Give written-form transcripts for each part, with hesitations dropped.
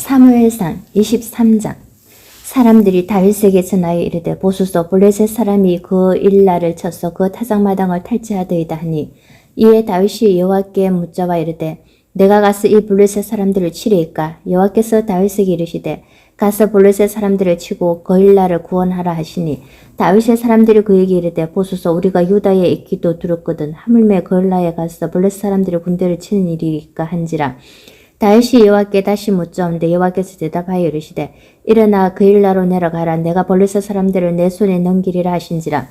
사무엘상 23장. 사람들이 다윗에게 전하여 이르되 보소서 블레셋 사람이 그 일날을 쳐서 그 타작마당을 탈취하더이다 하니, 이에 다윗이 여호와께 묻자와 이르되 내가 가서 이 블레셋 사람들을 치리이까? 여호와께서 다윗에게 이르시되 가서 블레셋 사람들을 치고 그 일날을 구원하라 하시니, 다윗의 사람들이 그에게 이르되 보소서 우리가 유다에 있기도 들었거든 하물며 그 일날에 가서 블레셋 사람들의 군대를 치는 일이니까 한지라. 다윗이 여호와께 다시 묻자온데 여호와께서 대답하여 이르시되 일어나 그 일나로 내려가라. 내가 블레셋 사람들을 내 손에 넘기리라 하신지라.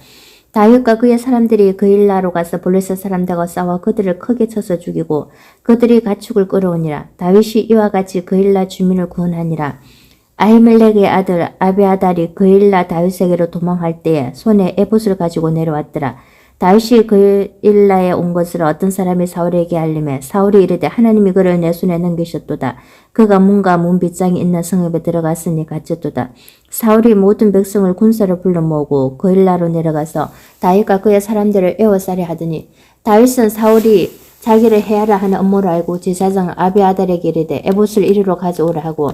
다윗과 그의 사람들이 그 일나로 가서 블레셋 사람들과 싸워 그들을 크게 쳐서 죽이고 그들이 가축을 끌어오니라. 다윗이 이와 같이 그 일나 주민을 구원하니라. 아히멜렉의 아들 아비아달이 그 일나 다윗에게로 도망할 때에 손에 에봇을 가지고 내려왔더라. 다윗이 그 일나에 온 것을 어떤 사람이 사울에게 알림해 사울이 이르되 하나님이 그를 내 손에 넘기셨도다. 그가 문과 문 빗장이 있는 성읍에 들어갔으니 갇혔도다. 사울이 모든 백성을 군사로 불러 모으고 그 일나로 내려가서 다윗과 그의 사람들을 에워싸려 하더니, 다윗은 사울이 자기를 해하라 하는 음모를 알고 제사장 아비아달에게 이르되 에봇을 이리로 가져오라 하고,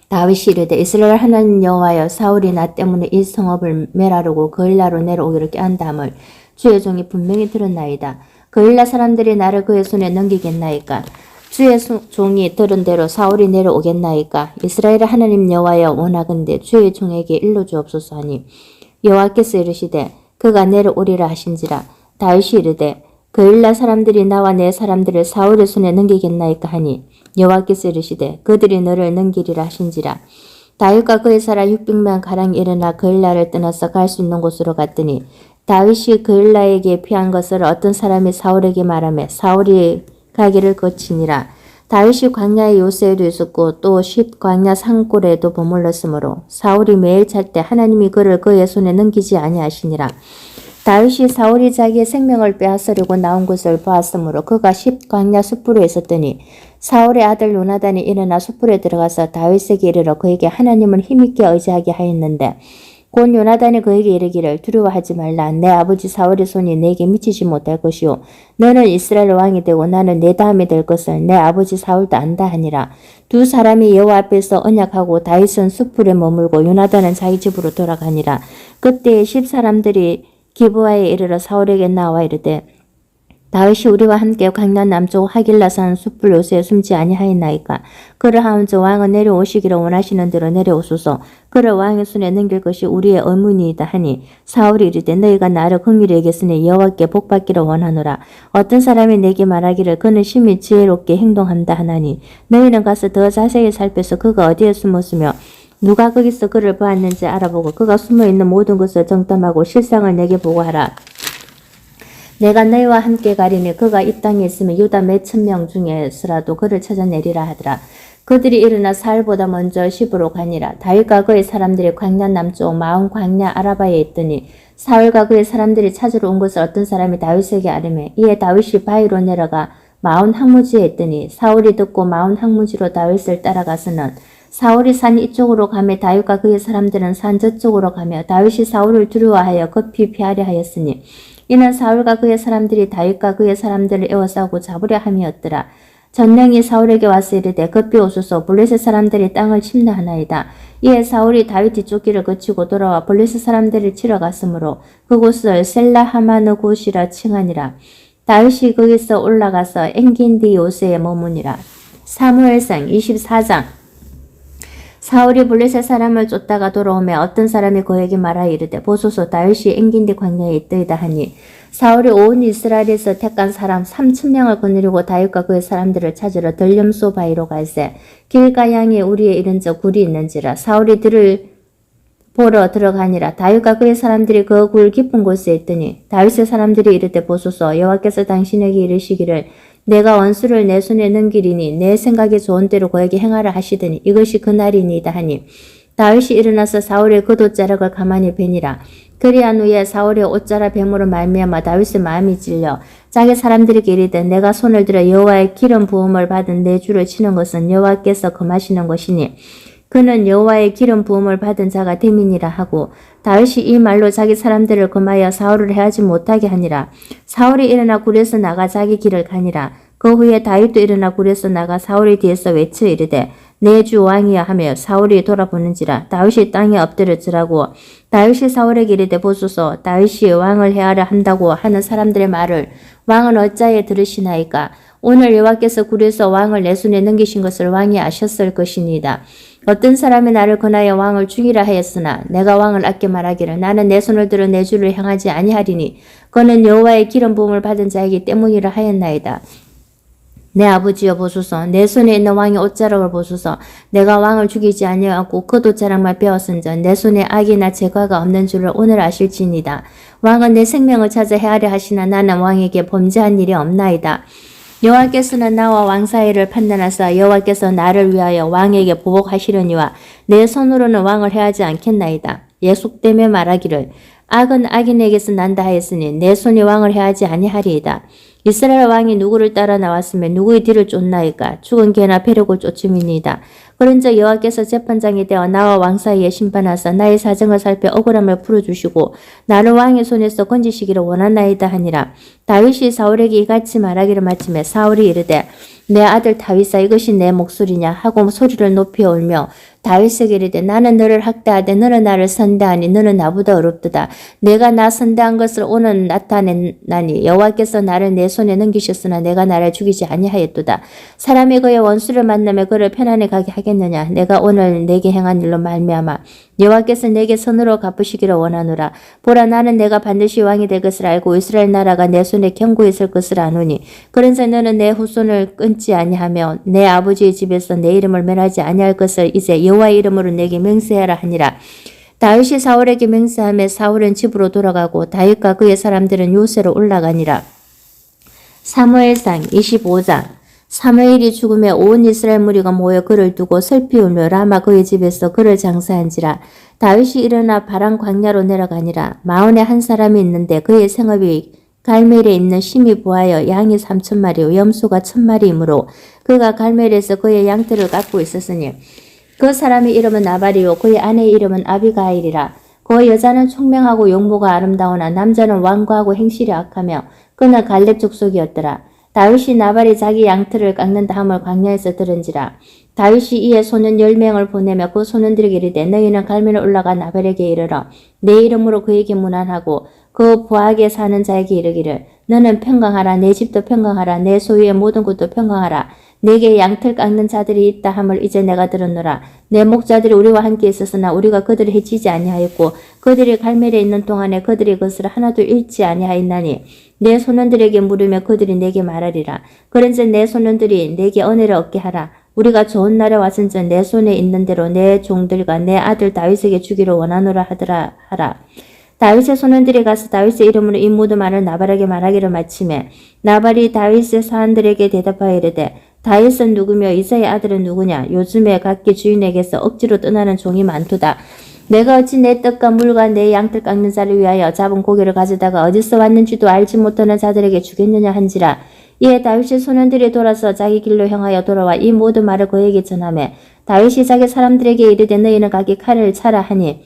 다윗이 이르되 이스라엘 하나님 여호와여, 사울이 나 때문에 이 성읍을 멸하려고 그 일나로 내려오기를 꾀한다함을 주의 종이 분명히 들었나이다. 그 일나 사람들이 나를 그의 손에 넘기겠나이까? 주의 종이 들은 대로 사울이 내려오겠나이까? 이스라엘 하나님 여호와여, 원하건대 주의 종에게 일러 주옵소서 하니, 여호와께서 이르시되 그가 내려오리라 하신지라. 다윗이 이르되 그 일나 사람들이 나와 내 사람들을 사울의 손에 넘기겠나이까 하니, 여호와께서 이르시되 그들이 너를 넘기리라 하신지라. 다윗과 그의 사람 600명 가량 일어나 그 일나를 떠나서 갈 수 있는 곳으로 갔더니, 다윗이 그 일나에게 피한 것을 어떤 사람이 사울에게 말하며 사울이 가기를 거치니라. 다윗이 광야의 요새에도 있었고 또 쉿 광야 산골에도 머물렀으므로 사울이 매일 찰 때 하나님이 그를 그의 손에 넘기지 아니하시니라. 다윗이 사울이 자기의 생명을 빼앗으려고 나온 것을 보았으므로 그가 쉿 광야 숯불에 있었더니, 사울의 아들 요나단이 일어나 숯불에 들어가서 다윗에게 이르러 그에게 하나님을 힘있게 의지하게 하였는데, 곧 요나단이 그에게 이르기를 두려워하지 말라. 내 아버지 사울의 손이 내게 미치지 못할 것이요 너는 이스라엘 왕이 되고 나는 내 다음이 될 것을 내 아버지 사울도 안다 하니라. 두 사람이 여호와 앞에서 언약하고 다윗은 숯불에 머물고 요나단은 자기 집으로 돌아가니라. 그때 10사람들이 기브아에 이르러 사울에게 나와 이르되 다윗이 우리와 함께 광야 남쪽 하길라 산 숯불 요새에 숨지 아니하였나이까? 그러하온즉 왕은 내려오시기를 원하시는 대로 내려오소서. 그를 왕의 손에 넘길 것이 우리의 의문이이다 하니, 사울이 이르되 너희가 나를 긍휼히 여겼으니 여호와께 복받기를 원하노라. 어떤 사람이 내게 말하기를 그는 심히 지혜롭게 행동한다 하나니, 너희는 가서 더 자세히 살펴서 그가 어디에 숨었으며 누가 거기서 그를 보았는지 알아보고 그가 숨어있는 모든 것을 정탐하고 실상을 내게 보고하라. 내가 너희와 함께 가리니 그가 이 땅에 있으면 유다 몇 천 명 중에서라도 그를 찾아내리라 하더라. 그들이 일어나 사울보다 먼저 시브로 가니라. 다윗과 그의 사람들이 광야 남쪽 마온 광야 아라바에 있더니, 사울과 그의 사람들이 찾으러 온 것을 어떤 사람이 다윗에게 아뢰매, 이에 다윗이 바위로 내려가 마온 항무지에 있더니, 사울이 듣고 마온 항무지로 다윗을 따라가서는 사울이 산 이쪽으로 가며 다윗과 그의 사람들은 산 저쪽으로 가며 다윗이 사울을 두려워하여 급히 피하려 하였으니, 이는 사울과 그의 사람들이 다윗과 그의 사람들을 에워싸고 잡으려 함이었더라. 전령이 사울에게 와서 이르되 급히 오소서. 블레셋 사람들이 땅을 침노하나이다. 이에 사울이 다윗 뒤쫓기를 거치고 돌아와 블레셋 사람들을 치러 갔으므로 그곳을 셀라하마느 곳이라 칭하니라. 다윗이 거기서 올라가서 엔겐디 요새에 머무니라. 사무엘상 24장. 사울이 블레셋 사람을 쫓다가 돌아오며 어떤 사람이 그에게 말하여 이르되 보소서 다윗이 엔겐디 광야에 있더이다 하니, 사울이 온 이스라엘에서 택한 사람 3,000명을 거느리고 다윗과 그의 사람들을 찾으러 들염소 바위로 갈새 길가 양에 우리에 이른저 굴이 있는지라. 사울이 들을 보러 들어가니라. 다윗과 그의 사람들이 그 굴 깊은 곳에 있더니 다윗의 사람들이 이르되 보소서 여호와께서 당신에게 이르시기를 내가 원수를 내 손에 넘기리니 내 생각에 좋은 대로 그에게 행하라 하시더니 이것이 그날이니이다 하니, 다윗이 일어나서 사울의 겉옷자락을 가만히 베니라. 그리한 후에 사울의 옷자락 뱀으로 말미암아 다윗의 마음이 찔려 자기 사람들에게 이르되 내가 손을 들어 여호와의 기름 부음을 받은 내 주를 치는 것은 여호와께서 금하시는 것이니 그는 여호와의 기름 부음을 받은 자가 됨이니라 하고, 다윗이 이 말로 자기 사람들을 금하여 사울을 해하지 못하게 하니라. 사울이 일어나 굴에서 나가 자기 길을 가니라. 그 후에 다윗도 일어나 굴에서 나가 사울의 뒤에서 외쳐 이르되 내 주 왕이여 하며 사울이 돌아보는지라. 다윗이 땅에 엎드려지라고. 다윗이 사울에게 이르되 보소서 다윗이 왕을 해하려 한다고 하는 사람들의 말을 왕은 어찌하여 들으시나이까. 오늘 여호와께서 굴에서 왕을 내 손에 넘기신 것을 왕이 아셨을 것이니이다. 어떤 사람이 나를 권하여 왕을 죽이라 하였으나 내가 왕을 아껴 말하기를 나는 내 손을 들어 내 주를 향하지 아니하리니 그는 여호와의 기름 부음을 받은 자이기 때문이라 하였나이다. 내 아버지여 보소서 내 손에 있는 왕의 옷자락을 보소서. 내가 왕을 죽이지 아니하고 그 옷자락만 빼었은즉 내 손에 악이나 죄과가 없는 줄을 오늘 아실지니이다. 왕은 내 생명을 찾아 헤아려 하시나 나는 왕에게 범죄한 일이 없나이다. 여호와께서는 나와 왕 사이를 판단하사 여호와께서 나를 위하여 왕에게 보복하시려니와 내 손으로는 왕을 해하지 않겠나이다. 예속되며 말하기를 악은 악인에게서 난다 하였으니 내 손이 왕을 해하지 아니하리이다. 이스라엘 왕이 누구를 따라 나왔으면 누구의 뒤를 쫓나이까. 죽은 개나 패력을 쫓음이니이다. 그런즉 여호와께서 재판장이 되어 나와 왕 사이에 심판하사 나의 사정을 살펴 억울함을 풀어주시고 나를 왕의 손에서 건지시기를 원하나이다 하니라. 다윗이 사울에게 이같이 말하기를 마침에 사울이 이르되 내 아들 다윗아 이것이 내 목소리냐 하고 소리를 높여 울며 다윗에게 이르되 나는 너를 학대하되 너는 나를 선대하니 너는 나보다 어렵도다. 내가 나 선대한 것을 오늘 나타내나니 여호와께서 나를 내 손에 넘기셨으나 내가 나를 죽이지 아니하였도다. 사람이 그의 원수를 만나며 그를 편안히 가게 하겠느냐. 내가 오늘 내게 행한 일로 말미암아 여호와께서 내게 선으로 갚으시기를 원하노라. 보라 나는 내가 반드시 왕이 될 것을 알고 이스라엘 나라가 내 손에 견고히 있을 것을 아노니 그런즉 너는 내 후손을 끊지 아니하며 내 아버지의 집에서 내 이름을 멸하지 아니할 것을 이제 여호와의 이름으로 내게 맹세하라 하니라. 다윗이 사울에게 맹세하며 사울은 집으로 돌아가고 다윗과 그의 사람들은 요새로 올라가니라. 사무엘상 25장. 사무엘이 죽음에 온 이스라엘 무리가 모여 그를 두고 슬피 울며 라마 그의 집에서 그를 장사한지라. 다윗이 일어나 바람 광야로 내려가니라. 마온에 한 사람이 있는데 그의 생업이 갈멜에 있는 심이 부하여 양이 3,000마리 염소가 1,000마리이므로 그가 갈멜에서 그의 양털을 깎고 있었으니 그 사람의 이름은 나발이요 그의 아내의 이름은 아비가일이라. 그 여자는 총명하고 용모가 아름다우나 남자는 완고하고 행실이 악하며 그는 갈렙 족속이었더라. 다윗이 나발이 자기 양털을 깎는다 함을 광야에서 들은지라. 다윗이 이에 소년 10명을 보내며 그 소년들에게 이르되 너희는 갈멜에 올라가 나발에게 이르러 내 이름으로 그에게 문안하고 그 부하게 사는 자에게 이르기를 너는 평강하라 내 집도 평강하라 내 소유의 모든 것도 평강하라. 내게 양털 깎는 자들이 있다 함을 이제 내가 들었노라. 내 목자들이 우리와 함께 있었으나 우리가 그들을 해치지 아니하였고 그들이 갈멜에 있는 동안에 그들이 그것을 하나도 잃지 아니하였나니 내 소년들에게 물으며 그들이 내게 말하리라. 그런즉 내 소년들이 내게 은혜를 얻게 하라. 우리가 좋은 날에 왔은즉 내 손에 있는 대로 내 종들과 내 아들 다윗에게 주기를 원하노라 하라. 다윗의 소년들이 가서 다윗의 이름으로 이 모든 말을 나발에게 말하기를 마치매 나발이 다윗의 사람들에게 대답하여 이르되 다윗은 누구며 이사의 아들은 누구냐. 요즘에 각기 주인에게서 억지로 떠나는 종이 많도다. 내가 어찌 내 떡과 물과 내 양털 깎는 자를 위하여 잡은 고기를 가져다가 어디서 왔는지도 알지 못하는 자들에게 주겠느냐 한지라. 이에 다윗의 소년들이 돌아서 자기 길로 향하여 돌아와 이 모든 말을 그에게 전하매 다윗이 자기 사람들에게 이르되 너희는 각기 칼을 차라 하니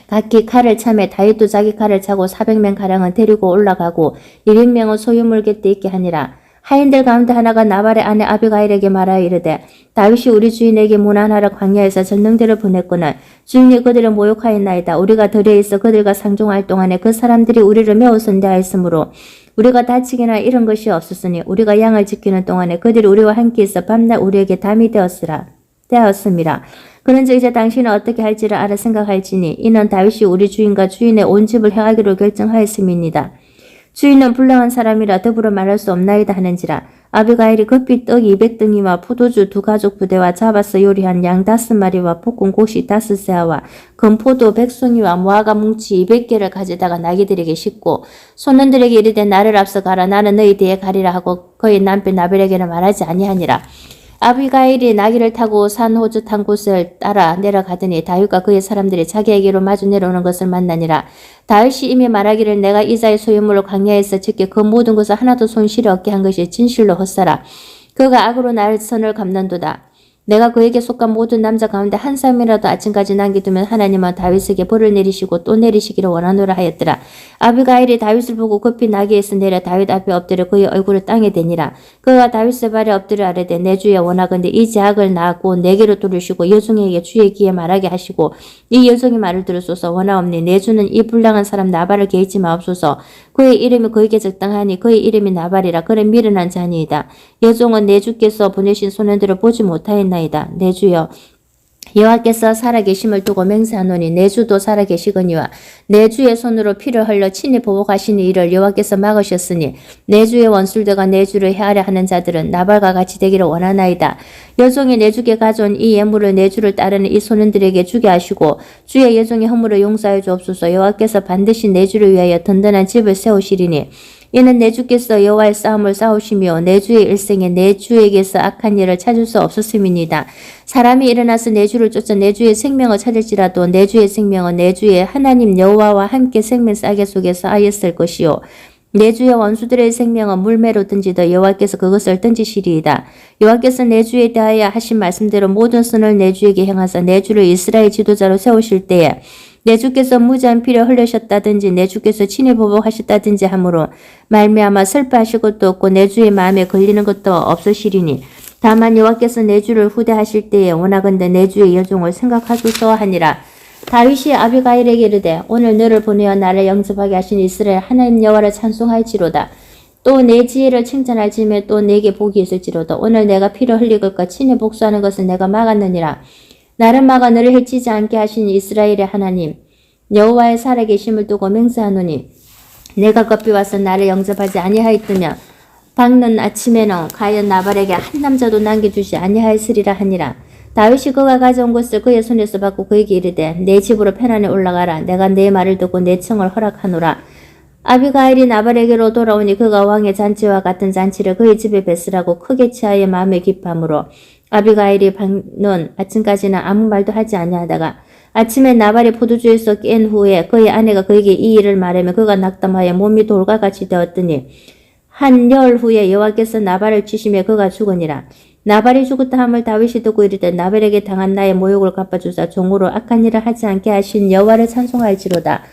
각기 칼을 차매 다윗도 자기 칼을 차고 400명 가량은 데리고 올라가고 100명은 소유물 곁에 있게 하니라. 하인들 가운데 하나가 나발의 아내 아비가일에게 말하여 이르되 다윗이 우리 주인에게 문안하러 광야에서 전능대를 보냈거늘 주인이 그들을 모욕하였나이다. 우리가 들에 있어 그들과 상종할 동안에 그 사람들이 우리를 매우 선대하였으므로 우리가 다치기나 이런 것이 없었으니 우리가 양을 지키는 동안에 그들이 우리와 함께 있어 밤낮 우리에게 담이 되었음이라. 그런즉 이제 당신은 어떻게 할지를 알아 생각할지니 이는 다윗이 우리 주인과 주인의 온 집을 행하기로 결정하였음이니이다. 주인은 불량한 사람이라 더불어 말할 수 없나이다 하는지라. 아비가일이 급히 떡 200등이와 포도주 2가족 부대와 잡아서 요리한 양 5마리와 볶은 고시 5세아와 금포도 100송이와 무화과 뭉치 200개를 가져다가 나귀들에게 싣고 소년들에게 이르되 나를 앞서 가라. 나는 너희 뒤에 가리라 하고 그의 남편 나벨에게는 말하지 아니하니라. 아비가일이 나귀를 타고 산 호젓한 곳을 따라 내려가더니 다윗과 그의 사람들이 자기에게로 마주 내려오는 것을 만나니라. 다윗이 이미 말하기를 내가 이자의 소유물을 광야에서 지켜 그 모든 것을 하나도 손실이 없게 한 것이 진실로 헛사라. 그가 악으로 나를 선을 갚는도다. 내가 그에게 속한 모든 남자 가운데 한 사람이라도 아침까지 남겨두면 하나님은 다윗에게 벌을 내리시고 또 내리시기를 원하노라 하였더라. 아비가일이 다윗을 보고 급히 나귀에서 내려 다윗 앞에 엎드려 그의 얼굴을 땅에 대니라. 그가 다윗의 발에 엎드려 아뢰되 내 주여 원하건대 이 제약을 낳고 내게로 돌리시고 여종에게 주의 귀에 말하게 하시고 이 여종이 말을 들으소서. 원하옵니 내 주는 이 불량한 사람 나발을 개의치 마옵소서. 그의 이름이 그에게 적당하니 그의 이름이 나발이라. 그는 미련한 자니이다. 여종은 내 주께서 보내신 소년들을 보지 못하였나이다. 내 주여 여호와께서 살아계심을 두고 맹세하노니 내 주도 살아계시거니와 내 주의 손으로 피를 흘려 친히 보복하시니 이를 여호와께서 막으셨으니 내 주의 원술대가 내 주를 헤아려 하는 자들은 나발과 같이 되기를 원하나이다. 여종이 내 주께 가져온 이 예물을 내 주를 따르는 이 소년들에게 주게 하시고 주의 여종의 허물을 용서하여 주옵소서. 여호와께서 반드시 내 주를 위하여 든든한 집을 세우시리니 이는 내 주께서 여호와의 싸움을 싸우시며 내 주의 일생에 내 주에게서 악한 일을 찾을 수 없었음이니이다. 사람이 일어나서 내 주를 쫓아 내 주의 생명을 찾을지라도 내 주의 생명은 내 주의 하나님 여호와와 함께 생명 싸개 속에서 하였을 것이요 내 주의 원수들의 생명은 물매로 던지더 여호와께서 그것을 던지시리이다. 여호와께서 내 주에 대하여 하신 말씀대로 모든 선을 내 주에게 행하사 내 주를 이스라엘 지도자로 세우실 때에 내 주께서 무지한 피를 흘리셨다든지 내 주께서 친히 보복하셨다든지 하므로 말미암아 슬퍼하실 것도 없고 내 주의 마음에 걸리는 것도 없으시리니 다만 여호와께서 내 주를 후대하실 때에 원하건대 내 주의 여종을 생각하소서 하니라. 다윗이 아비가일에게 이르되 오늘 너를 보내어 나를 영접하게 하신 이스라엘 하나님 여호와를 찬송할지로다. 또 내 지혜를 칭찬할지며 또 내게 복이 있을지로다. 오늘 내가 피를 흘릴 것과 친히 복수하는 것을 내가 막았느니라. 나를 막아 너를 해치지 않게 하신 이스라엘의 하나님 여호와의 살아계심을 두고 맹세하노니 내가 급히 와서 나를 영접하지 아니하였으며 밝는 아침에는 과연 나발에게 한 남자도 남겨두지 아니하였으리라 하니라. 다윗이 그가 가져온 것을 그의 손에서 받고 그에게 이르되 내 집으로 편안히 올라가라. 내가 내 말을 듣고 내 청을 허락하노라. 아비가일이 나발에게로 돌아오니 그가 왕의 잔치와 같은 잔치를 그의 집에 뱄으라고 크게 취하여 마음에 기뻐하므로 아비가일이 밝는 아침까지는 아무 말도 하지 아니하다가 아침에 나발이 포도주에서 깬 후에 그의 아내가 그에게 이 일을 말하며 그가 낙담하여 몸이 돌과 같이 되었더니 한 열 후에 여호와께서 나발을 치시며 그가 죽으니라. 나발이 죽었다 함을 다윗이 듣고 이르되 나발에게 당한 나의 모욕을 갚아주사 종으로 악한 일을 하지 않게 하신 여호와를 찬송할지로다.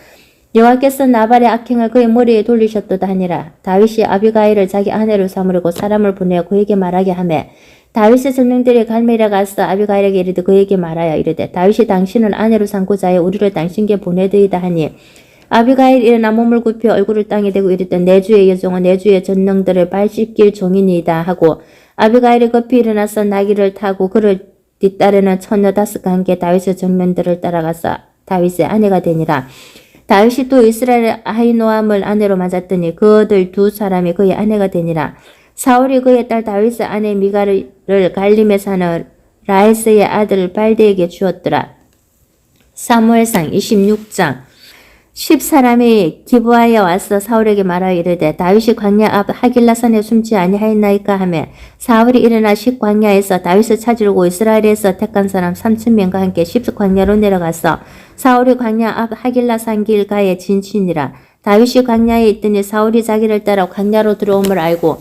여호와께서 나발의 악행을 그의 머리에 돌리셨도다 하니라. 다윗이 아비가일을 자기 아내로 삼으려고 사람을 보내어 그에게 말하게 하며 다윗의 설명들이 갈멜에 가서 아비가일에게 이르되 그에게 말하여 이르되 다윗이 당신을 아내로 삼고자 하여 우리를 당신께 보내드이다 하니 아비가일이 일어나 몸을 굽혀 얼굴을 땅에 대고 이르되 내 주의 여종은 내 주의 전령들을 발 씻길 종이니이다 하고 아비가일이 급히 일어나서 나귀를 타고 그를 뒤따르는 처녀 5과 함께 다윗의 정면들을 따라가서 다윗의 아내가 되니라. 다윗이 또 이스라엘 아히노암을 아내로 맞았더니 그들 두 사람이 그의 아내가 되니라. 사울이 그의 딸 다윗의 아내 미갈을 갈림에 사는 라헤스의 아들 발데에게 주었더라. 사무엘상 26장 10사람이 기브아에 와서 사울에게 말하여 이르되 다윗이 광야 앞 하길라산에 숨지 아니하였나이까 하며 사울이 일어나 광야에서 다윗을 찾으려고 이스라엘에서 택한 사람 3,000명과 함께 광야로 내려가서 사울이 광야 앞 하길라산 길가에 진친이라. 다윗이 광야에 있더니 사울이 자기를 따라 광야로 들어옴을 알고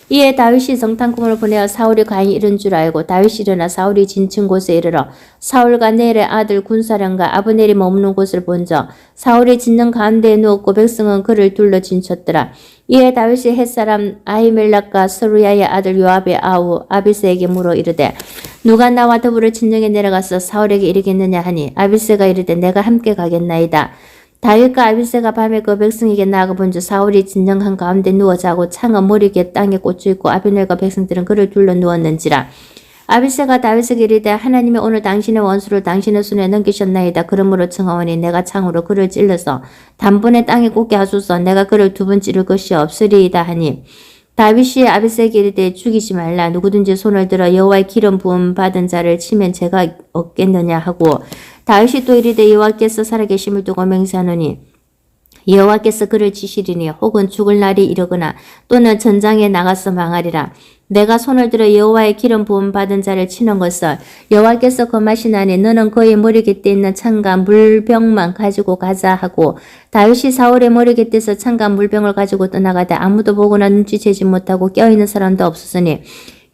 이에 다윗이 정탐꾼을 보내어 사울이 과연 이른 줄 알고 다윗이 일어나 사울이 진친 곳에 이르러 사울과 넬의 아들 군사령과 아브넬이 머무는 곳을 본저 사울이 진영 가운데에 누웠고 백성은 그를 둘러 진쳤더라. 이에 다윗이 햇사람 아히멜락과 스루야의 아들 요압의 아우 아비새에게 물어 이르되 누가 나와 더불어 진영에 내려가서 사울에게 이르겠느냐 하니 아비새가 이르되 내가 함께 가겠나이다. 다윗과 아비새가 밤에 그 백성에게 나아가 본즉 사울이 진영 한가운데 누워 자고 창은 머리에 땅에 꽂혀 있고 아비넬과 백성들은 그를 둘러 누웠는지라. 아비새가 다윗에게 이르되 하나님이 오늘 당신의 원수를 당신의 손에 넘기셨나이다. 그러므로 청하오니 내가 창으로 그를 찔러서 단번에 땅에 꽂게 하소서. 내가 그를 두 번 찌를 것이 없으리이다 하니 다윗이 아비새에게 이르되 죽이지 말라. 누구든지 손을 들어 여호와의 기름 부음 받은 자를 치면 죄가 없겠느냐 하고 다윗이 또 이르되 여호와께서 살아계심을 두고 맹세하노니 여호와께서 그를 치시리니 혹은 죽을 날이 이르거나 또는 전장에 나가서 망하리라. 내가 손을 들어 여호와의 기름 부음 받은 자를 치는 것을 여호와께서 거마시나니 너는 그의 머리 곁에 있는 창과 물병만 가지고 가자 하고 다윗이 사울의 머리 곁에서 창과 물병을 가지고 떠나가되 아무도 보거나 눈치채지 못하고 껴있는 사람도 없었으니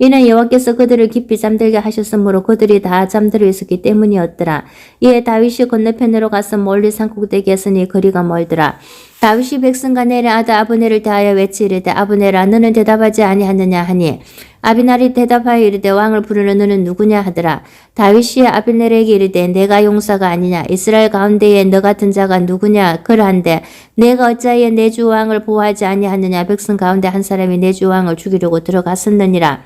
이는 여호와께서 그들을 깊이 잠들게 하셨으므로 그들이 다 잠들어 있었기 때문이었더라. 이에 다윗이 건너편으로 가서 멀리 산꼭대기에 서니 거리가 멀더라. 다윗이 백성과 넬의 아들 아브넬을 대하여 외치이르되 아브넬아 너는 대답하지 아니하느냐 하니 아비날이 대답하여 이르되 왕을 부르는 너는 누구냐 하더라. 다윗이 아비넬에게 이르되 내가 용사가 아니냐 이스라엘 가운데에 너 같은 자가 누구냐 그러한데 내가 어찌하여 내 주 왕을 보호하지 아니하느냐 백성 가운데 한 사람이 내 주 왕을 죽이려고 들어갔었느니라.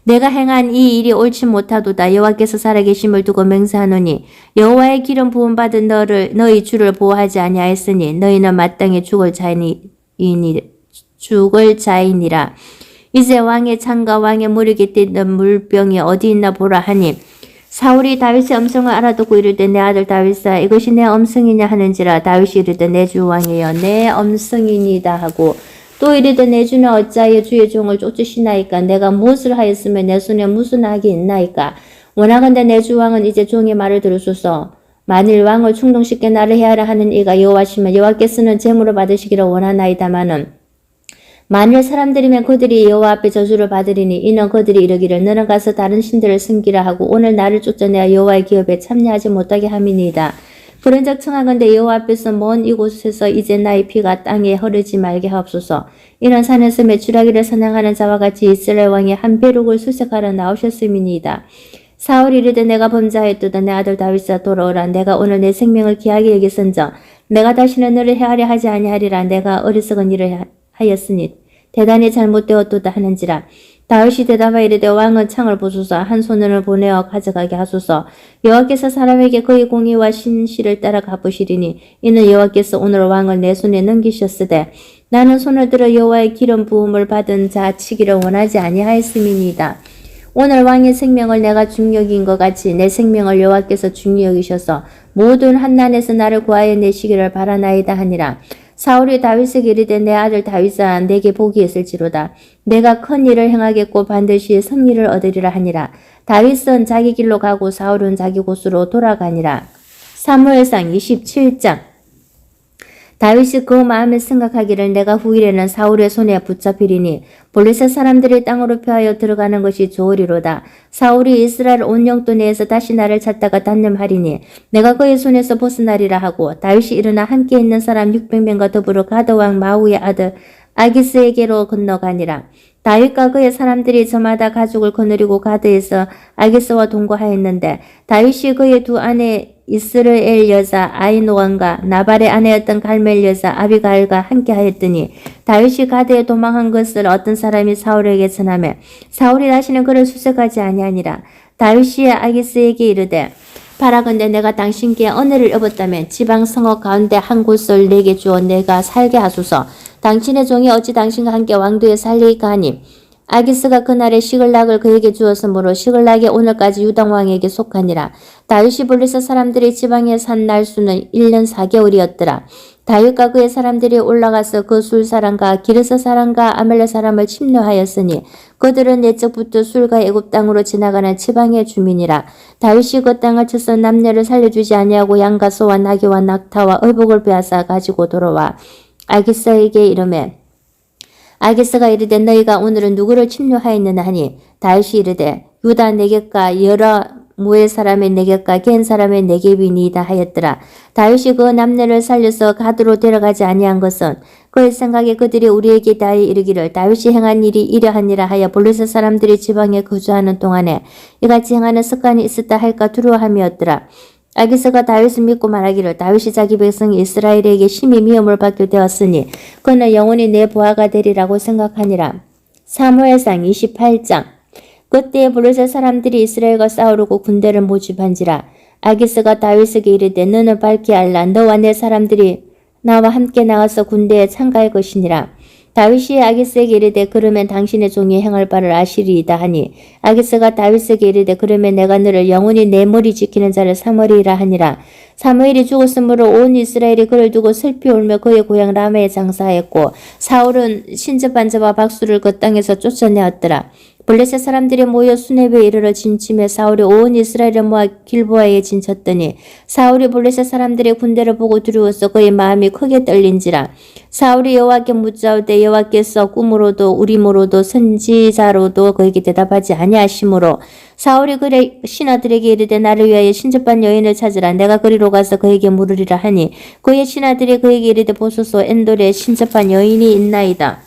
내가 행한 이 일이 옳지 못하도다. 여호와께서 살아계심을 두고 맹세하노니 여호와의 기름 부음 받은 너희 주를 보호하지 아니하였으니 너희는 마땅히 죽을 자이니라. 이제 왕의 창과 왕의 무력이 띠는 물병이 어디 있나 보라 하니 사울이 다윗의 음성을 알아듣고 이르되 내 아들 다윗아 이것이 내 음성이냐 하는지라. 다윗이 이르되 내 주 왕이여 내 음성이니다 하고 또 이르되 내 주는 어찌하여 주의 종을 쫓으시나이까 내가 무엇을 하였으면 내 손에 무슨 악이 있나이까. 원하건대 내 주 왕은 이제 종의 말을 들으소서. 만일 왕을 충동쉽게 나를 해하라 하는 이가 여호와시면 여호와께서는 제물을 받으시기를 원하나이다마는 만일 사람들이면 그들이 여호와 앞에 저주를 받으리니 이는 그들이 이르기를 너는 가서 다른 신들을 섬기라 하고 오늘 나를 쫓아내어 여호와의 기업에 참여하지 못하게 함이니이다. 그런즉 청하건대 여호와 앞에서 먼 이곳에서 이제 나의 피가 땅에 흐르지 말게 하옵소서. 이런 산에서 메추라기를 사냥하는 자와 같이 이스라엘 왕이 한 벼룩을 수색하러 나오셨음이니이다. 사울이 이르되 내가 범죄하였도다. 내 아들 다윗아 돌아오라. 내가 오늘 내 생명을 귀하게 여기선저 내가 다시는 너를 해하려 하지 아니하리라. 내가 어리석은 일을 하였으니 대단히 잘못되었도다 하는지라. 다윗이 대답하여 이르되 왕은 창을 보소서. 한 소년을 보내어 가져가게 하소서. 여호와께서 사람에게 그의 공의와 신실을 따라 갚으시리니 이는 여호와께서 오늘 왕을 내 손에 넘기셨으되 나는 손을 들어 여호와의 기름 부음을 받은 자 치기를 원하지 아니하였음이니이다. 오늘 왕의 생명을 내가 중히 여긴 것 같이 내 생명을 여호와께서 중히 여기셔서 모든 환난에서 나를 구하여 내시기를 바라나이다 하니라. 사울이 다윗에게 이르되 내 아들 다윗아 내게 복이 있을지로다. 내가 큰 일을 행하겠고 반드시 승리를 얻으리라 하니라. 다윗은 자기 길로 가고 사울은 자기 곳으로 돌아가니라. 사무엘상 27장. 다윗이 그 마음에 생각하기를 내가 후일에는 사울의 손에 붙잡히리니 블레셋 사람들이 땅으로 피하여 들어가는 것이 좋으리로다. 사울이 이스라엘 온 영토 내에서 다시 나를 찾다가 단념하리니 내가 그의 손에서 벗어나리라 하고 다윗이 일어나 함께 있는 사람 600명과 더불어 가드 왕 마우의 아들 아기스에게로 건너가니라. 다윗과 그의 사람들이 저마다 가죽을 거느리고 가드에서 아기스와 동거하였는데 다윗이 그의 두 아내 이스라엘 여자 아히노암과 나발의 아내였던 갈멜 여자 아비가일과 함께 하였더니 다윗이 가드에 도망한 것을 어떤 사람이 사울에게 전하매 사울이 다시는 그를 수색하지 아니하니라. 다윗이 아기스에게 이르되 바라건대 내가 당신께 은혜를 입었다면 지방 성읍 가운데 한 곳을 내게 주어 내가 살게 하소서. 당신의 종이 어찌 당신과 함께 왕도에 살리이까 하니 아기스가 그날에 시글락을 그에게 주었으므로 시글락이 오늘까지 유당 왕에게 속하니라. 다윗이 블레셋 사람들이 지방에 산 날수는 1년 4개월이었더라. 다윗과 그의 사람들이 올라가서 그 술 사람과 기르스 사람과 아멜렉 사람을 침노하였으니 그들은 옛적부터 술과 애굽 땅으로 지나가는 지방의 주민이라. 다윗이 그 땅을 쳐서 남녀를 살려주지 아니하고 양과 소와 나귀와 낙타와 의복을 빼앗아 가지고 돌아와 아기스에게 이르매 아기스가 이르되 너희가 오늘은 누구를 침노하였느냐 하니 다윗이 이르되 유다 내게과 여러 무엘 사람의 내게과 겐 사람의 내게이니이다 하였더라. 다윗이 그 남녀를 살려서 가드로 데려가지 아니한 것은 그의 생각에 그들이 우리에게 다 이르기를 다윗이 행한 일이 이러하니라 하여 블레셋 사람들이 지방에 거주하는 동안에 이같이 행하는 습관이 있었다 할까 두려워함이었더라. 아기스가 다윗을 믿고 말하기를 다윗이 자기 백성 이스라엘에게 심히 미움을 받게 되었으니 그는 영원히 내 부하가 되리라고 생각하니라. 사무엘상 28장. 그때 블레셋 사람들이 이스라엘과 싸우려고 군대를 모집한지라. 아기스가 다윗에게 이르되 너는 밝히 알라. 너와 내 사람들이 나와 함께 나가서 군대에 참가할 것이니라. 다윗이 아기스에게 이르되 그러면 당신의 종이 행할 바를 아시리이다 하니 아기스가 다윗에게 이르되 그러면 내가 너를 영원히 내 머리 지키는 자를 삼으리이라 하니라. 사무엘이 죽었으므로 온 이스라엘이 그를 두고 슬피 울며 그의 고향 라마에 장사하였고 사울은 신접한 자와 박수를 그 땅에서 쫓아내었더라. 블레셋 사람들이 모여 수네베에 이르러 진침해 사울이 온 이스라엘을 모아 길보아에 진쳤더니 사울이 블레셋 사람들의 군대를 보고 두려워서 그의 마음이 크게 떨린지라. 사울이 여호와께 묻자오되 여호와께서 꿈으로도 우림으로도 선지자로도 그에게 대답하지 아니하시므로 사울이 그의 신하들에게 이르되 나를 위하여 신접한 여인을 찾으라. 내가 그리로 가서 그에게 물으리라 하니 그의 신하들이 그에게 이르되 보소서 엔돌에 신접한 여인이 있나이다.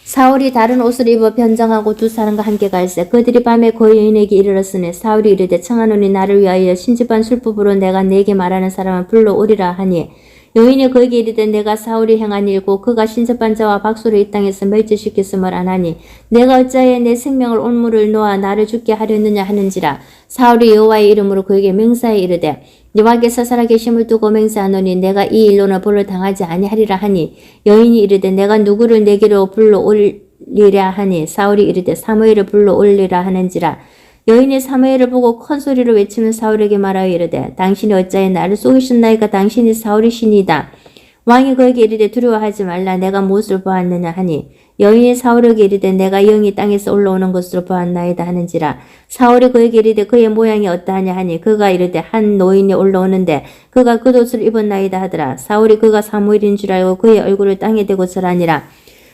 사울이 다른 옷을 입어 변장하고 두 사람과 함께 갈새 그들이 밤에 그 여인에게 이르렀으니 사울이 이르되 청하노니 나를 위하여 신집한 술법으로 내가 네게 말하는 사람을 불러오리라 하니 여인이 그에게 이르되 내가 사울이 행한 일고 그가 신접한 자와 박수로 이 땅에서 멸절시켰음을 아나니 내가 어찌하여 내 생명을 온물을 놓아 나를 죽게 하려느냐 하는지라. 사울이 여호와의 이름으로 그에게 맹세하여 이르되 여호와께서 살아계심을 두고 맹세하노니 내가 이 일로는 벌을 당하지 아니하리라 하니 여인이 이르되 내가 누구를 내게로 불러올리랴 하니 사울이 이르되 사무엘을 불러올리라 하는지라. 여인이 사무엘을 보고 큰 소리로 외치며 사울에게 말하여 이르되 당신이 어찌하여 나를 속이셨나이까. 당신이 사울이시니이다. 왕이 그에게 이르되 두려워하지 말라. 내가 무엇을 보았느냐 하니 여인이 사울에게 이르되 내가 영이 땅에서 올라오는 것으로 보았나이다 하는지라. 사울이 그에게 이르되 그의 모양이 어떠하냐 하니 그가 이르되 한 노인이 올라오는데 그가 겉옷을 입었나이다 하더라. 사울이 그가 사무엘인 줄 알고 그의 얼굴을 땅에 대고 절하니라.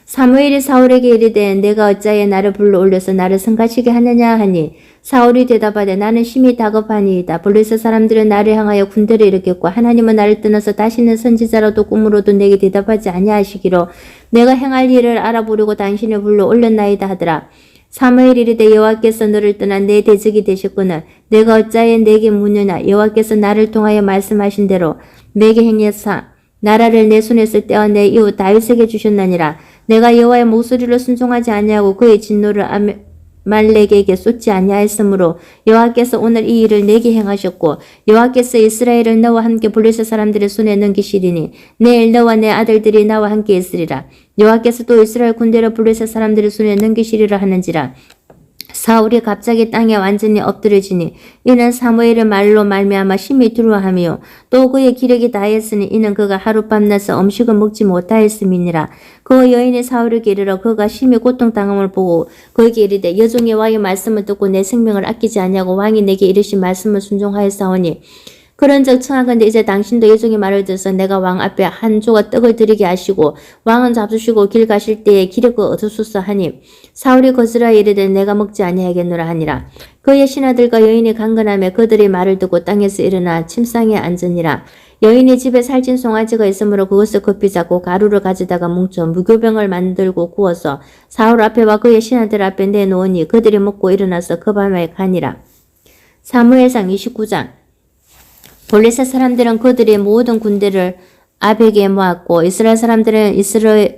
사무엘이 사울에게 이르되 내가 어찌하여 나를 불러올려서 나를 성가시게 하느냐 하니 사울이 대답하되 나는 심히 다급하니이다. 블레셋 사람들은 나를 향하여 군대를 일으켰고 하나님은 나를 떠나서 다시는 선지자로도 꿈으로도 내게 대답하지 아니하시기로 내가 행할 일을 알아보려고 당신을 불러올렸나이다 하더라. 사무엘이 이르되 여호와께서 너를 떠나 내 대적이 되셨거늘 내가 어찌하여 내게 묻느냐. 여호와께서 나를 통하여 말씀하신 대로 내게 행하사 나라를 내 손에서 떼어 내 이웃 다윗에게 주셨나니라. 내가 여호와의 목소리를 순종하지 아니하고 그의 진노를 아말렉에게 쏟지 아니하였으므로 여호와께서 오늘 이 일을 내게 행하셨고 여호와께서 이스라엘을 너와 함께 블레셋 사람들의 손에 넘기시리니 내일 너와 내 아들들이 나와 함께 있으리라. 여호와께서 또 이스라엘 군대를 블레셋 사람들의 손에 넘기시리라 하는지라. 사울이 갑자기 땅에 완전히 엎드려지니 이는 사무엘의 말로 말미암아 심히 두려워하며 또 그의 기력이 다했으니 이는 그가 하룻밤낮에 음식을 먹지 못하였음이니라. 그 여인이 사울에게 이르러 그가 심히 고통당함을 보고 그에게 이르되 여종의 왕의 말씀을 듣고 내 생명을 아끼지 아니하고 왕이 내게 이르신 말씀을 순종하였사오니 그런즉 청하건대 이제 당신도 여종의 말을 들어서 내가 왕 앞에 한 조각 떡을 드리게 하시고 왕은 잡수시고 길 가실 때에 기력을 얻으소서 하니 사울이 거스라 이르되 내가 먹지 아니하겠노라 하니라. 그의 신하들과 여인이 강건하며 그들의 말을 듣고 땅에서 일어나 침상에 앉으니라. 여인이 집에 살찐 송아지가 있으므로 그것을 급히 잡고 가루를 가져다가 뭉쳐 무교병을 만들고 구워서 사울 앞에와 그의 신하들 앞에 내놓으니 그들이 먹고 일어나서 그 밤에 가니라. 사무엘상 29장. 블레셋 사람들은 그들의 모든 군대를 아벡에 모았고 이스라엘 사람들은 이스라엘에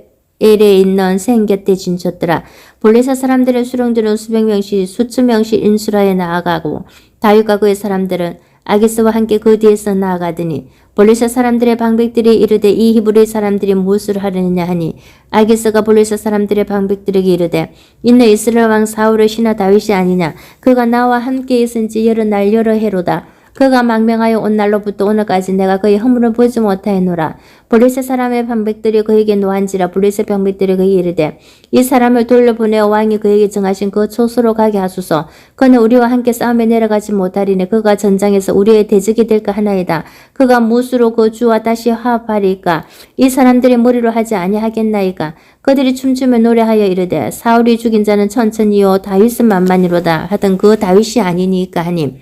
있는 생 곁에 진쳤더라. 블레셋 사람들의 수령들은 수백 명씩 수천 명씩 인수라에 나아가고 다윗과 그의 사람들은 아기스와 함께 그 뒤에서 나아가더니 블레셋 사람들의 방백들이 이르되 이 히브리 사람들이 무엇을 하려느냐 하니 아기스가 블레셋 사람들의 방백들에게 이르되 이는 이스라엘 왕 사울의 신하 다윗이 아니냐. 그가 나와 함께 있은지 여러 날 여러 해로다. 그가 망명하여 온 날로부터 오늘까지 내가 그의 허물을 보지 못하였노라. 블레셋 사람의 방백들이 그에게 노한지라. 블레셋 방백들이 그에게 이르되 이 사람을 돌려보내어 왕이 그에게 정하신 그 초소로 가게 하소서. 그는 우리와 함께 싸움에 내려가지 못하리니 그가 전장에서 우리의 대적이 될까 하나이다. 그가 무엇으로 그 주와 다시 화합하리까. 이 사람들이 머리로 하지 아니하겠나이까. 그들이 춤추며 노래하여 이르되 사울이 죽인 자는 천천히요 다윗은 만만이로다 하던 그 다윗이 아니니까 하니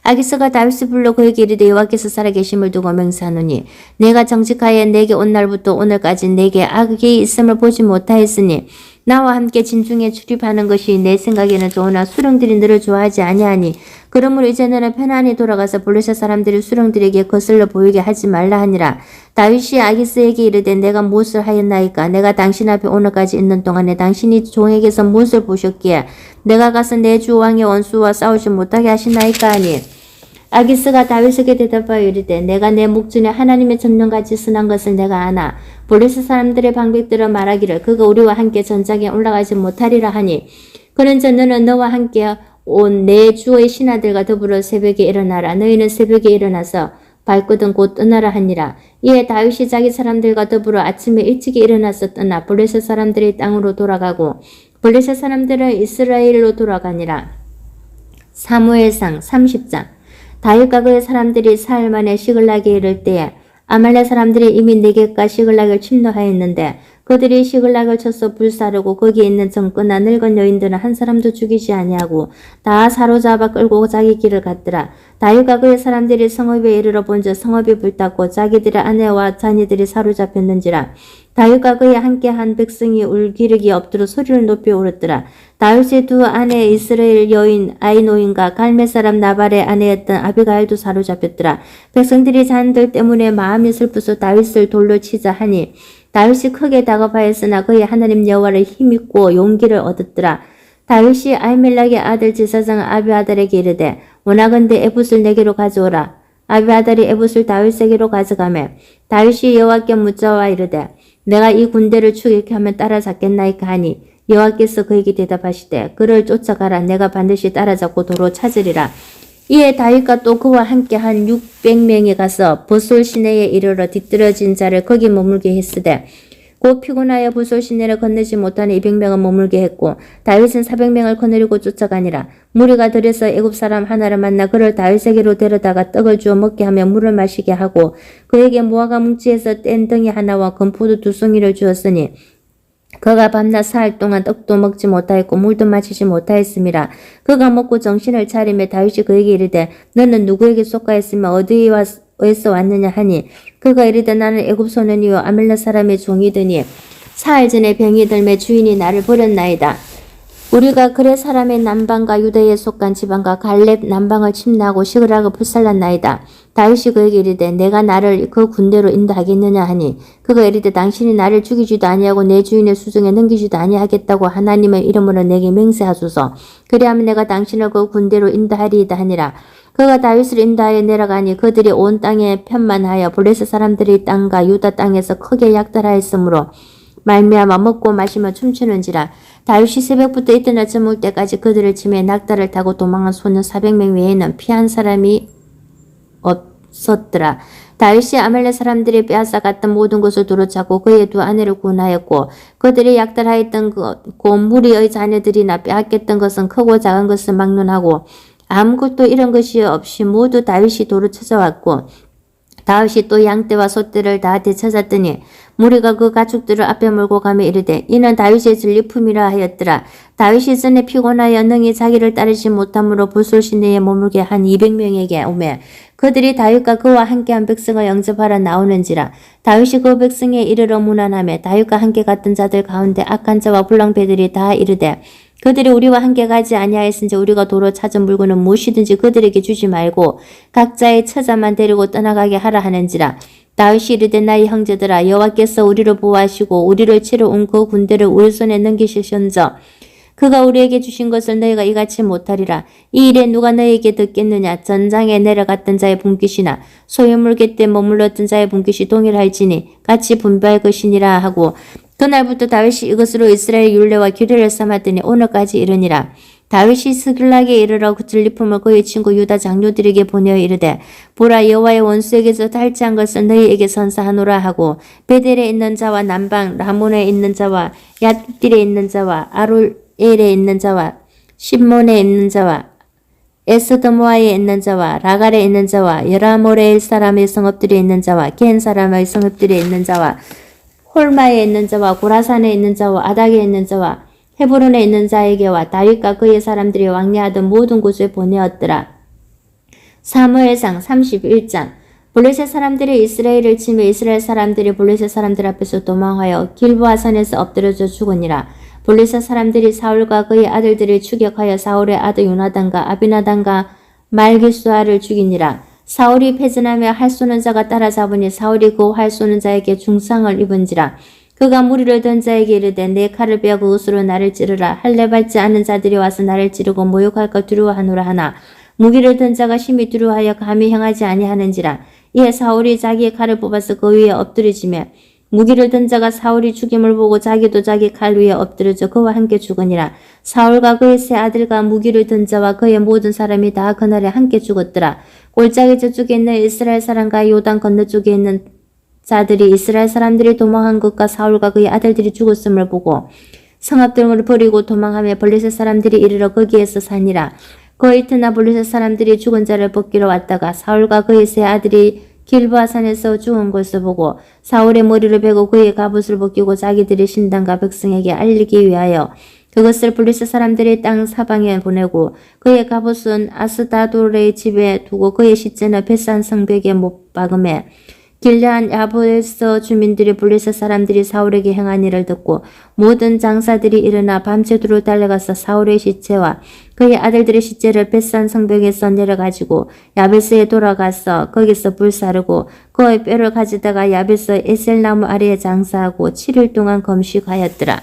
아기스가 다윗을 불러 그에게 이르되 여호와께서 살아계심을 두고 맹세하노니 내가 정직하여 내게 온 날부터 오늘까지 내게 악이 있음을 보지 못하였으니 나와 함께 진중에 출입하는 것이 내 생각에는 좋으나 수령들이 너를 좋아하지 아니하니 그러므로 이제 너는 편안히 돌아가서 블레셋 사람들이 수령들에게 거슬러 보이게 하지 말라 하니라. 다윗이 아기스에게 이르되 내가 무엇을 하였나이까. 내가 당신 앞에 오늘까지 있는 동안에 당신이 종에게서 무엇을 보셨기에 내가 가서 내 주 왕의 원수와 싸우지 못하게 하시나이까 하니 아기스가 다윗에게 대답하여 이르되 내가 내 목전에 하나님의 전령같이 선한 것을 내가 아나 블레셋 사람들의 방백들은 말하기를 그가 우리와 함께 전장에 올라가지 못하리라 하니 그런즉 너는 너와 함께 온 내 주의 신하들과 더불어 새벽에 일어나라. 너희는 새벽에 일어나서 발거든 곧 떠나라 하니라. 이에 다윗이 자기 사람들과 더불어 아침에 일찍이 일어나서 떠나 블레셋 사람들의 땅으로 돌아가고 블레셋 사람들은 이스라엘로 돌아가니라. 사무엘상 30장. 다윗과 그의 사람들이 사흘 만에 시글락에 이를 때에 아말렉 사람들이 이미 네겝과 시글락을 침노하였는데 그들이 시글락을 쳐서 불사르고 거기에 있는 젊거나 늙은 여인들은 한 사람도 죽이지 아니하고 다 사로잡아 끌고 자기 길을 갔더라. 다윗과 그의 사람들이 성읍에 이르러 본즉 성읍이 불탔고 자기들의 아내와 자녀들이 사로잡혔는지라. 다윗과 그의 함께한 백성이 울기르기 엎드려 소리를 높이 울었더라. 다윗의 두 아내 이스라엘 여인 아이노인과 갈멜 사람 나발의 아내였던 아비가일도 사로잡혔더라. 백성들이 자녀들 때문에 마음이 슬프서 다윗을 돌로 치자 하니 다윗이 크게 다급하였으나 그의 하나님 여호와를 힘입고 용기를 얻었더라. 다윗이 아히멜렉의 아들 제사장 아비아달에게 이르되 원하건대 에봇을 내게로 가져오라. 아비아달이 에봇을 다윗에게로 가져가매 다윗이 여호와께 묻자와 이르되 내가 이 군대를 추격케 하면 따라잡겠나이까 하니 여호와께서 그에게 대답하시되 그를 쫓아가라. 내가 반드시 따라잡고 도로 찾으리라. 이에 다윗과 또 그와 함께 한 600명이 가서 보솔 시내에 이르러 뒤떨어진 자를 거기 머물게 했으되 곧 피곤하여 보솔 시내를 건너지 못하는 200명은 머물게 했고 다윗은 400명을 거느리고 쫓아가니라. 무리가 들에서 애굽 사람 하나를 만나 그를 다윗에게로 데려다가 떡을 주어 먹게 하며 물을 마시게 하고 그에게 무화과 뭉치에서 뗀 덩이 하나와 건포도 2송이를 주었으니 그가 밤낮 사흘 동안 떡도 먹지 못하였고 물도 마시지 못하였음이라. 그가 먹고 정신을 차리며 다윗이 그에게 이르되 너는 누구에게 속하였으며 어디에서 왔느냐 하니 그가 이르되 나는 애굽 소년이요 아멜렉 사람의 종이더니 사흘 전에 병이 들매 주인이 나를 버렸나이다. 우리가 그레 사람의 남방과 유다에 속한 지방과 갈렙 남방을 침노하고 시그락을 불살랐나이다. 다윗이 그에게 이르되 내가 나를 그 군대로 인도하겠느냐 하니 그가 이르되 당신이 나를 죽이지도 아니하고 내 주인의 수중에 넘기지도 아니하겠다고 하나님의 이름으로 내게 맹세하소서. 그리하면 내가 당신을 그 군대로 인도하리이다 하니라. 그가 다윗을 인도하여 내려가니 그들이 온 땅에 편만하여 블레셋 사람들의 땅과 유다 땅에서 크게 약탈하였으므로 말미암아 먹고 마시며 춤추는지라. 다윗이 새벽부터 이튿날 저물 때까지 그들을 치매 낙타를 타고 도망한 소년 400명 외에는 피한 사람이 없었더라. 다윗이 아말렉 사람들이 빼앗아갔던 모든 것을 도로차고 그의 두 아내를 구원하였고 그들이 약탈하였던 그 무리의 자녀들이나 빼앗겼던 것은 크고 작은 것을 막론하고 아무것도 잃은 것이 없이 모두 다윗이 도로 찾아왔고 다윗이 또 양떼와 소떼를 다 되찾았더니 무리가 그 가축들을 앞에 몰고 가며 이르되 이는 다윗의 전리품이라 하였더라. 다윗이 전에 피곤하여 능히 자기를 따르지 못함으로 보솔 시내에 머물게 한 200명에게 오매 그들이 다윗과 그와 함께한 백성을 영접하러 나오는지라. 다윗이 그 백성에 이르러 문안하며 다윗과 함께 갔던 자들 가운데 악한 자와 불량배들이 다 이르되 그들이 우리와 함께 가지 아니하였은지 우리가 도로 찾은 물건은 무엇이든지 그들에게 주지 말고 각자의 처자만 데리고 떠나가게 하라 하는지라. 다윗이 이르되 나의 형제들아 여호와께서 우리를 보호하시고 우리를 치러 온 그 군대를 우리 손에 넘기실션저 그가 우리에게 주신 것을 너희가 이같이 못하리라. 이 일에 누가 너희에게 듣겠느냐. 전장에 내려갔던 자의 분깃이나 소유물 곁에 머물렀던 자의 분깃이 동일할지니 같이 분배할 것이니라 하고 그날부터 다윗이 이것으로 이스라엘 율례와 규례를 삼았더니 오늘까지 이르니라. 다윗이 스글락에 이르러 그 전리품을 그의 친구 유다 장로들에게 보내어 이르되 보라 여호와의 원수에게서 탈취한 것을 너희에게 선사하노라 하고 베델에 있는 자와 남방 라몬에 있는 자와 얏딜에 있는 자와 아롤엘에 있는 자와 십몬에 있는 자와 에스더모아에 있는 자와 라갈에 있는 자와 여라모레일 사람의 성읍들에 있는 자와 겐 사람의 성읍들에 있는 자와 홀마에 있는 자와 고라산에 있는 자와 아닥에 있는 자와 헤브론에 있는 자에게와 다윗과 그의 사람들이 왕래하던 모든 곳에 보내었더라. 사무엘상 31장 블레셋 사람들이 이스라엘을 치며 이스라엘 사람들이 블레셋 사람들 앞에서 도망하여 길보아산에서 엎드려져 죽으니라. 블레셋 사람들이 사울과 그의 아들들을 추격하여 사울의 아들 요나단과 아비나단과 말기수아를 죽이니라. 사울이 패전하며 활 쏘는 자가 따라잡으니 사울이 그 활 쏘는 자에게 중상을 입은지라. 그가 무리를 든 자에게 이르되 내 칼을 베어 그것으로 나를 찌르라. 할례 받지 않은 자들이 와서 나를 찌르고 모욕할 것 두려워하노라 하나 무기를 든 자가 심히 두려워하여 감히 행하지 아니하는지라. 이에 사울이 자기의 칼을 뽑아서 그 위에 엎드리지며 무기를 든 자가 사울이 죽임을 보고 자기도 자기 칼 위에 엎드려져 그와 함께 죽으니라. 사울과 그의 세 아들과 무기를 든 자와 그의 모든 사람이 다 그날에 함께 죽었더라. 골짜기 저쪽에 있는 이스라엘 사람과 요단 건너쪽에 있는 자들이 이스라엘 사람들이 도망한 것과 사울과 그의 아들들이 죽었음을 보고 성읍들을 버리고 도망하며 블레셋 사람들이 이르러 거기에서 사니라. 그 이튿날 블레셋 사람들이 죽은 자를 벗기러 왔다가 사울과 그의 세 아들이 길보아 산에서 죽은 것을 보고 사울의 머리를 베고 그의 갑옷을 벗기고 자기들의 신당과 백성에게 알리기 위하여 그것을 블레셋 사람들의 땅 사방에 보내고 그의 갑옷은 아스다돌의 집에 두고 그의 시체는 벳산 성벽에 못 박음에 길르한 야보에서 주민들이 블레셋 사람들이 사울에게 행한 일을 듣고 모든 장사들이 일어나 밤새도록 달려가서 사울의 시체와 그의 아들들의 시체를 벳산 성벽에서 내려가지고 야베스에 돌아가서 거기서 불사르고 그의 뼈를 가져다가 야베스 에셀나무 아래에 장사하고 7일 동안 금식하였더라.